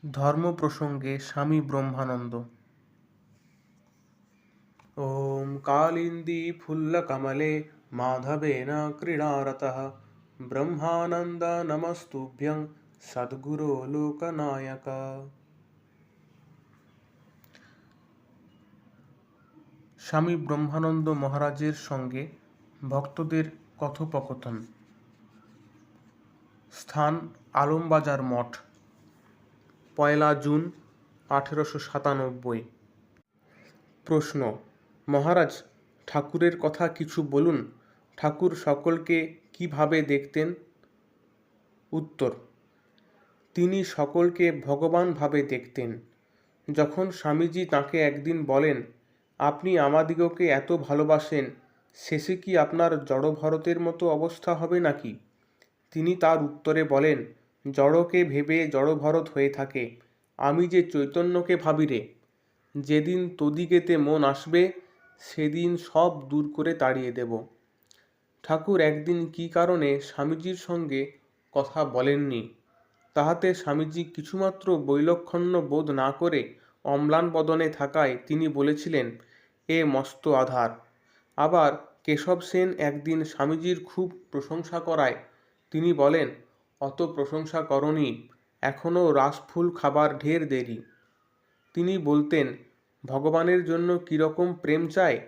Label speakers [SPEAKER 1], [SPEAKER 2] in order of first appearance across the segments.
[SPEAKER 1] ধর্ম প্রসঙ্গে স্বামী ব্রহ্মানন্দ। ওম কালিন্দী ফুল্লকমলে মাধবেন ক্রীড়ারতঃ ব্রহ্মানন্দ নমস্তুভ্যং সদ্গুরো লোকনায়ক। স্বামী ব্রহ্মানন্দ মহারাজের সঙ্গে ভক্তদের কথোপকথন। স্থান আলমবাজার মঠ, 1 জুন 1897। প্রশ্ন: মহারাজ, ঠাকুরের কথা কিছু বলুন। ঠাকুর সকলকে কিভাবে দেখতেন? উত্তর: তিনি সকলকে ভগবান ভাবে দেখতেন। যখন স্বামীজি তাঁকে একদিন বলেন, আপনি আমাদিগকে এত ভালোবাসেন, শেষে কি আপনার জড়ভরতের মতো অবস্থা হবে নাকি? তিনি তার উত্তরে বলেন, জড়কে ভেবে জড়ভরত হয়ে থাকে, আমি যে চৈতন্যকে ভাবি রে। যেদিন তদিগেতে মন আসবে, সেদিন সব দূর করে তাড়িয়ে দেব। ঠাকুর একদিন কী কারণে স্বামীজির সঙ্গে কথা বলেননি, তাহাতে স্বামীজি কিছুমাত্র বৈলক্ষণ্য বোধ না করে অম্লান বদনে থাকায় তিনি বলেছিলেন, এ মস্ত আধার। আবার কেশব সেন একদিন স্বামীজির খুব প্রশংসা করায় তিনি বলেন, অত প্রশংসা করনি, এখনও রাসফুল খাবার ঢের দেরি। তিনি বলতেন, ভগবানের জন্য কীরকম প্রেম চায়,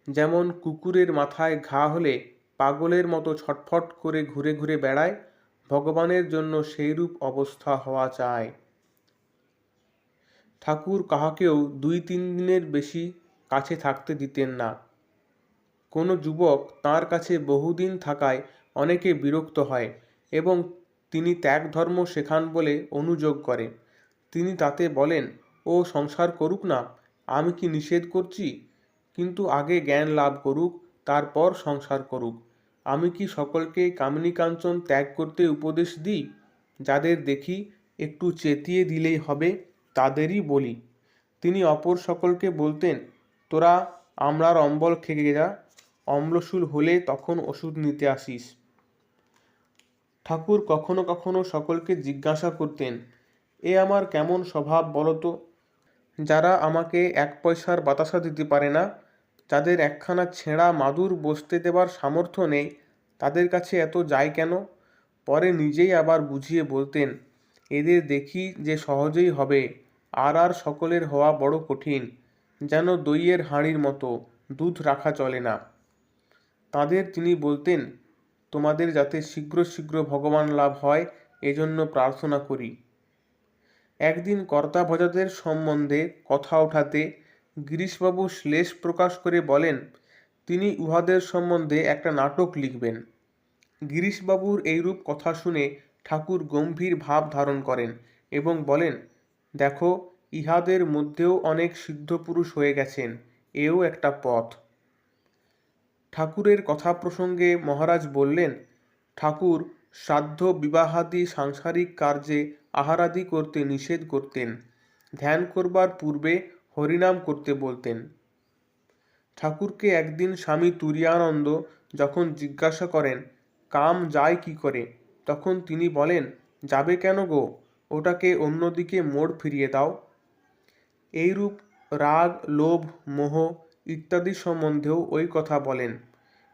[SPEAKER 1] যেমন কুকুরের মাথায় ঘা হলে পাগলের মতো ছটফট করে ঘুরে ঘুরে বেড়ায়, ভগবানের জন্য সেইরূপ অবস্থা হওয়া চাই। ঠাকুর কাহাকেও 2-3 দিনের বেশি কাছে থাকতে দিতেন না। কোনো যুবক তাঁর কাছে বহুদিন থাকায় অনেকে বিরক্ত হয় এবং তিনি ত্যাগ ধর্ম শেখান বলে অনুযোগ করে। তিনি তাতে বলেন, ও সংসার করুক না, আমি কি নিষেধ করছি, কিন্তু আগে জ্ঞান লাভ করুক, তারপর সংসার করুক। আমি কি সকলকে কামিনী কাঞ্চন ত্যাগ করতে উপদেশ দিই? যাদের দেখি একটু চেতিয়ে দিলেই হবে, তাদেরই বলি। তিনি অপর সকলকে বলতেন, তোরা আমড়ার অম্বল খেয়ে যা, অম্লশূল হলে তখন ওষুধ নিতে আসিস। ঠাকুর কখনো কখনো সকলকে জিজ্ঞাসা করতেন, এ আমার কেমন স্বভাব বলো তো? যারা আমাকে 1 পয়সার বাতাসা দিতে পারে না, যাদের একখানা ছেঁড়া মাদুর বসতে দেবার সামর্থ্য নেই, তাদের কাছে এত যায় কেন? পরে নিজেই আবার বুঝিয়ে বলতেন, এদের দেখি যে সহজেই হবে, আর সকলের হওয়া বড় কঠিন, যেন দইয়ের হাঁড়ির মতো, দুধ রাখা চলে না। তাদের তিনি বলতেন, তোমাদের যাতে শীঘ্র শীঘ্র ভগবান লাভ হয়, এজন্য প্রার্থনা করি। একদিন কর্তাভজাদের সম্বন্ধে কথা ওঠাতে গিরিশবাবু শ্লেষ প্রকাশ করে বলেন, তিনি উহাদের সম্বন্ধে একটা নাটক লিখবেন। গিরিশবাবুর এইরূপ কথা শুনে ঠাকুর গম্ভীর ভাব ধারণ করেন এবং বলেন, দেখো, ইহাদের মধ্যেও অনেক সিদ্ধপুরুষ হয়ে গেছেন, এও একটা পথ। ঠাকুরের কথা প্রসঙ্গে মহারাজ বললেন, ঠাকুর শ্রাদ্ধ বিবাহাদি সাংসারিক কার্যে আহারাদি করতে নিষেধ করতেন, ধ্যান করবার পূর্বে হরিনাম করতে বলতেন। ঠাকুরকে একদিন স্বামী তুরীয়ানন্দ যখন জিজ্ঞাসা করেন, কাম যায় কি করে, তখন তিনি বলেন, যাবে কেন গো, ওটাকে অন্যদিকে মোড় ফিরিয়ে দাও। এইরূপ রাগ, লোভ, মোহ ইত্যাদি সম্বন্ধেও ওই কথা বলেন।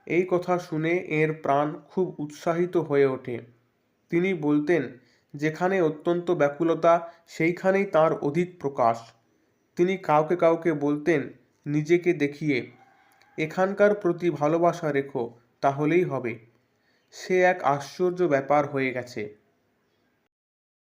[SPEAKER 1] এই কথা শুনে এর প্রাণ খুব উৎসাহিত হয়ে ওঠে। তিনি বলতেন, যেখানে অত্যন্ত ব্যাকুলতা, সেইখানেই তাঁর অধিক প্রকাশ। তিনি কাউকে কাউকে বলতেন, নিজেকে দেখিয়ে, এখানকার প্রতি ভালোবাসা রেখো, তাহলেই হবে। সে এক আশ্চর্য ব্যাপার হয়ে গেছে।